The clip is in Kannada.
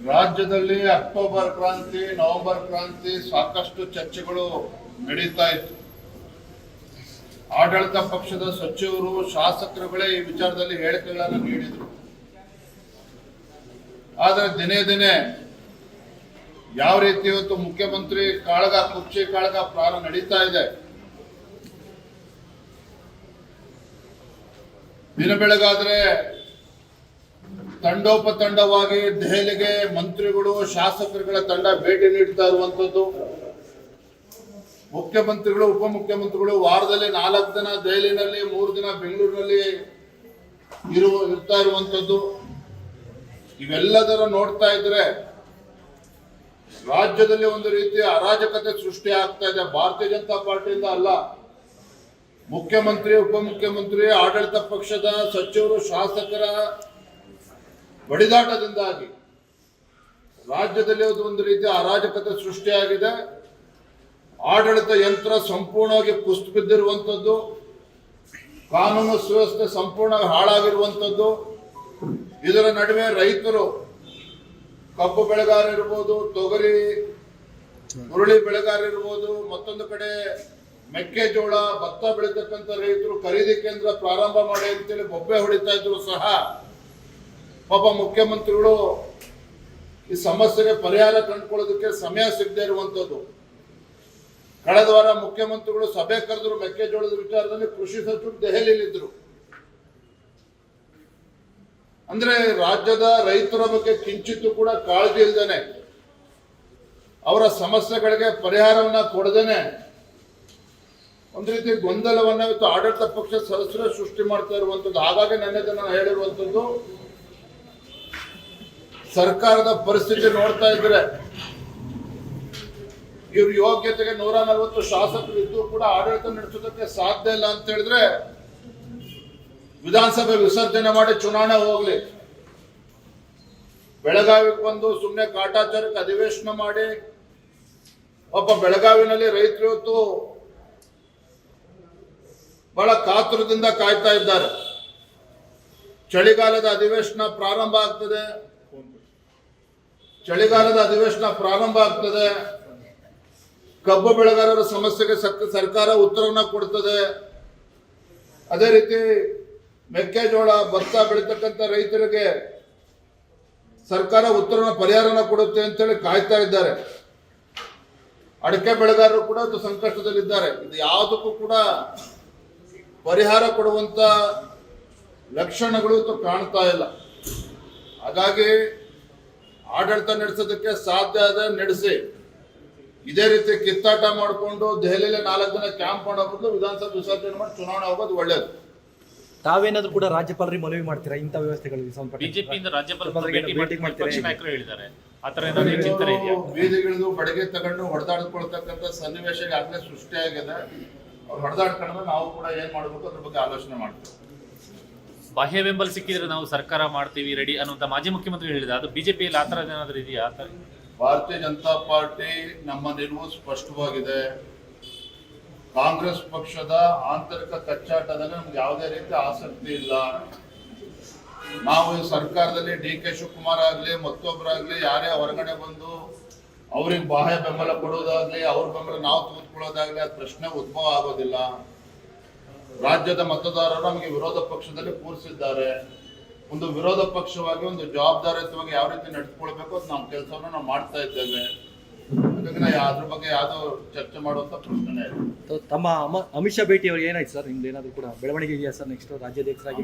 ರಾಜ್ಯದಲ್ಲಿ ಅಕ್ಟೋಬರ್ ಕ್ರಾಂತಿ, ನವೆಂಬರ್ ಕ್ರಾಂತಿ ಸಾಕಷ್ಟು ಚರ್ಚೆಗಳು ನಡೀತಾ ಇತ್ತು. ಆಡಳಿತ ಪಕ್ಷದ ಸಚಿವರು, ಶಾಸಕರುಗಳೇ ಈ ವಿಚಾರದಲ್ಲಿ ಹೇಳಿಕೆಗಳನ್ನು ನೀಡಿದರು. ಆದರೆ ದಿನೇ ದಿನೇ ಯಾವ ರೀತಿ ಇವತ್ತು ಮುಖ್ಯಮಂತ್ರಿ ಕಾಳಗ, ಕುರ್ಚಿ ಕಾಳಗ ಪ್ರಾರಂಭ ನಡೀತಾ ಇದೆ. ದಿನ ಬೆಳಗಾದ್ರೆ ತಂಡೋಪತಂಡವಾಗಿ ದೆಹಲಿಗೆ ಮಂತ್ರಿಗಳು, ಶಾಸಕರುಗಳ ತಂಡ ಭೇಟಿ ನೀಡ್ತಾ ಇರುವಂತದ್ದು. ಮುಖ್ಯಮಂತ್ರಿಗಳು, ಉಪಮುಖ್ಯಮಂತ್ರಿಗಳು ವಾರದಲ್ಲಿ 4 ದಿನ ದೆಹಲಿನಲ್ಲಿ, 3 ದಿನ ಬೆಂಗಳೂರಿನಲ್ಲಿ ಇರ್ತಾ ಇರುವಂತದ್ದು. ಇವೆಲ್ಲದರ ನೋಡ್ತಾ ಇದ್ರೆ ರಾಜ್ಯದಲ್ಲಿ ಒಂದು ರೀತಿಯ ಅರಾಜಕತೆ ಸೃಷ್ಟಿ ಆಗ್ತಾ ಇದೆ. ಭಾರತೀಯ ಜನತಾ ಪಾರ್ಟಿಯಿಂದ ಅಲ್ಲ, ಮುಖ್ಯಮಂತ್ರಿ, ಉಪಮುಖ್ಯಮಂತ್ರಿ, ಆಡಳಿತ ಪಕ್ಷದ ಸಚಿವರು, ಶಾಸಕರ ಬಡಿದಾಟದಿಂದಾಗಿ ರಾಜ್ಯದಲ್ಲಿ ಒಂದು ರೀತಿಯ ಅರಾಜಕತೆ ಸೃಷ್ಟಿಯಾಗಿದೆ. ಆಡಳಿತ ಯಂತ್ರ ಸಂಪೂರ್ಣವಾಗಿ ಕುಸಿದು ಬಿದ್ದಿರುವಂಥದ್ದು, ಕಾನೂನು ಸುವ್ಯವಸ್ಥೆ ಸಂಪೂರ್ಣವಾಗಿ ಹಾಳಾಗಿರುವಂಥದ್ದು. ಇದರ ನಡುವೆ ರೈತರು, ಕಬ್ಬು ಬೆಳೆಗಾರ ಇರ್ಬೋದು, ತೊಗರಿ, ಹುರುಳಿ ಬೆಳೆಗಾರ ಇರ್ಬೋದು, ಮತ್ತೊಂದು ಕಡೆ ಮೆಕ್ಕೆಜೋಳ, ಭತ್ತ ಬೆಳೀತಕ್ಕಂಥ ರೈತರು ಖರೀದಿ ಕೇಂದ್ರ ಪ್ರಾರಂಭ ಮಾಡಿ ಅಂತೇಳಿ ಬೊಬ್ಬೆ ಹೊಡಿತಾ ಇದ್ರು ಸಹ ಪಾಪ ಮುಖ್ಯಮಂತ್ರಿಗಳು ಈ ಸಮಸ್ಯೆಗೆ ಪರಿಹಾರ ಕಂಡುಕೊಳ್ಳೋದಕ್ಕೆ ಸಮಯ ಸಿಗದೆ ಇರುವಂತದ್ದು. ಕಳೆದ ವಾರ ಮುಖ್ಯಮಂತ್ರಿಗಳು ಸಭೆ ಕರೆದ್ರು ಮೆಕ್ಕೆಜೋಳದ ವಿಚಾರದಲ್ಲಿ. ಕೃಷಿ ಸಚಿವರು ದೆಹಲಿಯಲ್ಲಿದ್ದರು. ಅಂದ್ರೆ ರಾಜ್ಯದ ರೈತರ ಬಗ್ಗೆ ಕಿಂಚಿತ್ತೂ ಕೂಡ ಕಾಳಜಿ ಇಲ್ದೇನೆ, ಅವರ ಸಮಸ್ಯೆಗಳಿಗೆ ಪರಿಹಾರವನ್ನ ಕೊಡದೇನೆ ಒಂದು ರೀತಿ ಗೊಂದಲವನ್ನ ಇವತ್ತು ಆಡಳಿತ ಪಕ್ಷ ಸದಸ್ಯರು ಸೃಷ್ಟಿ ಮಾಡ್ತಾ ಇರುವಂತದ್ದು. ಹಾಗಾಗಿ ನನ್ನ ನಾನು ಹೇಳಿರುವಂತದ್ದು, ಸರ್ಕಾರದ ಪರಿಸ್ಥಿತಿ ನೋಡ್ತಾ ಇದ್ರೆ ಇವ್ರ ಯೋಗ್ಯತೆಗೆ 140 ಶಾಸಕರು ಇದ್ದು ಕೂಡ ಆಡಳಿತ ನಡೆಸೋದಕ್ಕೆ ಸಾಧ್ಯ ಇಲ್ಲ ಅಂತ ಹೇಳಿದ್ರೆ ವಿಧಾನಸಭೆ ವಿಸರ್ಜನೆ ಮಾಡಿ ಚುನಾವಣೆ ಹೋಗ್ಲಿ. ಬೆಳಗಾವಿಗೆ ಬಂದು ಸುಮ್ಮನೆ ಕಾಟಾಚಾರಕ್ಕೆ ಅಧಿವೇಶನ ಮಾಡಿ ಒಬ್ಬ ಬೆಳಗಾವಿನಲ್ಲಿ ರೈತರು ಇವತ್ತು ಬಹಳ ಕಾತುರದಿಂದ ಕಾಯ್ತಾ ಇದ್ದಾರೆ. ಚಳಿಗಾಲದ ಅಧಿವೇಶನ ಪ್ರಾರಂಭ ಆಗ್ತದೆ, ಕಬ್ಬು ಬೆಳೆಗಾರರ ಸಮಸ್ಯೆಗೆ ಸರ್ಕಾರ ಉತ್ತರವನ್ನ ಕೊಡ್ತದೆ. ಅದೇ ರೀತಿ ಮೆಕ್ಕೆಜೋಳ, ಭತ್ತ ಬೆಳೀತಕ್ಕಂಥ ರೈತರಿಗೆ ಸರ್ಕಾರ ಉತ್ತರವನ್ನ, ಪರಿಹಾರನ ಕೊಡುತ್ತೆ ಅಂತೇಳಿ ಕಾಯ್ತಾ ಇದ್ದಾರೆ. ಅಡಿಕೆ ಬೆಳೆಗಾರರು ಕೂಡ ಸಂಕಷ್ಟದಲ್ಲಿದ್ದಾರೆ. ಇದು ಯಾವುದಕ್ಕೂ ಕೂಡ ಪರಿಹಾರ ಕೊಡುವಂತ ಲಕ್ಷಣಗಳು ಕಾಣ್ತಾ ಇಲ್ಲ. ಹಾಗಾಗಿ ಆಡಳಿತ ನಡೆಸೋದಕ್ಕೆ ಸಾಧ್ಯ ಆದ ನಡೆಸಿ, ಇದೇ ರೀತಿ ಕಿತ್ತಾಟ ಮಾಡಿಕೊಂಡು ದೆಹಲಿಯಲ್ಲಿ 4 ದಿನ ಕ್ಯಾಂಪ್ ಮಾಡೋ ಬದಲು ವಿಧಾನಸಭೆ ವಿಸರ್ಜನೆ ಮಾಡಿ ಚುನಾವಣೆ ಹೋಗೋದು ಒಳ್ಳೇದು. ತಾವೇನಾದ್ರೂ ಕೂಡ ರಾಜ್ಯಪಾಲರಿಗೆ ಮನವಿ ಮಾಡ್ತೀರಾ ಇಂಥ ವ್ಯವಸ್ಥೆಗಳಿಗೆ ಸಂಬಂಧಪಟ್ಟ? ಬಿಜೆಪಿಯಿಂದ ರಾಜ್ಯಪಾಲರಿಗೆ ಭೇಟಿ ಪಕ್ಷ ನಾಯಕರು ಹೇಳಿದ್ದಾರೆ. ಆತರ ಏನಾದ್ರು ಚಿಂತನೆ ಇದೆಯಾ? ಬೀದಿಗಿಳಿದು ಬಡಿಗೆ ತಗೊಂಡು ಹೊಡೆದಾಡ್ಕೊಳ್ತಕ್ಕಂಥ ಸನ್ನಿವೇಶ ಆಗಲೇ ಸೃಷ್ಟಿಯಾಗಿದೆ. ಅವ್ರು ಹೊಡೆದಾಡ್ಕೊಂಡ್ರೆ ನಾವು ಕೂಡ ಏನ್ ಮಾಡ್ಬೇಕು ಅದ್ರ ಬಗ್ಗೆ ಆಲೋಚನೆ ಮಾಡ್ತೀವಿ. ಬಾಹ್ಯ ಬೆಂಬಲ ಸಿಕ್ಕಿದ್ರೆ ನಾವು ಸರ್ಕಾರ ಮಾಡ್ತೀವಿ ರೆಡಿ ಅನ್ನುವಂತ ಮಾಜಿ ಮುಖ್ಯಮಂತ್ರಿ ಹೇಳಿದ. ಅದು ಬಿಜೆಪಿಯಲ್ಲಿ ಆತರ ಏನಾದ್ರು ಇದೆಯಾ? ಭಾರತೀಯ ಜನತಾ ಪಾರ್ಟಿ ನಮ್ಮ ನಿಲುವು ಸ್ಪಷ್ಟವಾಗಿದೆ. ಕಾಂಗ್ರೆಸ್ ಪಕ್ಷದ ಆಂತರಿಕ ಕಚ್ಚಾಟದಲ್ಲಿ ನಮ್ಗೆ ಯಾವುದೇ ರೀತಿ ಆಸಕ್ತಿ ಇಲ್ಲ. ನಾವು ಈ ಸರ್ಕಾರದಲ್ಲಿ DK ಶಿವಕುಮಾರ್ ಆಗ್ಲಿ, ಮತ್ತೊಬ್ಬರಾಗ್ಲಿ, ಯಾರೇ ಹೊರಗಡೆ ಬಂದು ಅವ್ರಿಗೆ ಬಾಹ್ಯ ಬೆಂಬಲ ಕೊಡೋದಾಗ್ಲಿ, ಅವ್ರ ಬೆಂಬಲ ನಾವು ತೆಗೆದುಕೊಳ್ಳೋದಾಗ್ಲಿ, ಅದು ಪ್ರಶ್ನೆ ಉದ್ಭವ ಆಗೋದಿಲ್ಲ. ರಾಜ್ಯದ ಮತದಾರರು ನಮಗೆ ವಿರೋಧ ಪಕ್ಷದಲ್ಲಿ ಕೂರಿಸಿದ್ದಾರೆ. ಒಂದು ವಿರೋಧ ಪಕ್ಷವಾಗಿ ಒಂದು ಜವಾಬ್ದಾರಿಯುತವಾಗಿ ಯಾವ ರೀತಿ ನಡೆದುಕೊಳ್ಬೇಕು ಅದು ನಮ್ಮ ಕೆಲಸವನ್ನು ನಾವು ಮಾಡ್ತಾ ಇದ್ದೇವೆ. ಹಾಗಾಗಿ ಅದ್ರ ಬಗ್ಗೆ ಯಾವ್ದೋ ಚರ್ಚೆ ಮಾಡುವಂತ ಪ್ರಶ್ನೆ ಇಲ್ಲ. ತಮ್ಮ ಅಮಿತ್ ಶಾ ಭೇಟಿ ಅವ್ರಿಗೆ ಏನಾಯ್ತು ಸರ್? ನಿಮ್ದು ಏನಾದ್ರು ಕೂಡ ಬೆಳವಣಿಗೆ ಇದೆಯಾ ಸರ್? ನೆಕ್ಸ್ಟ್ ರಾಜ್ಯಾಧ್ಯಕ್ಷರಾಗಿ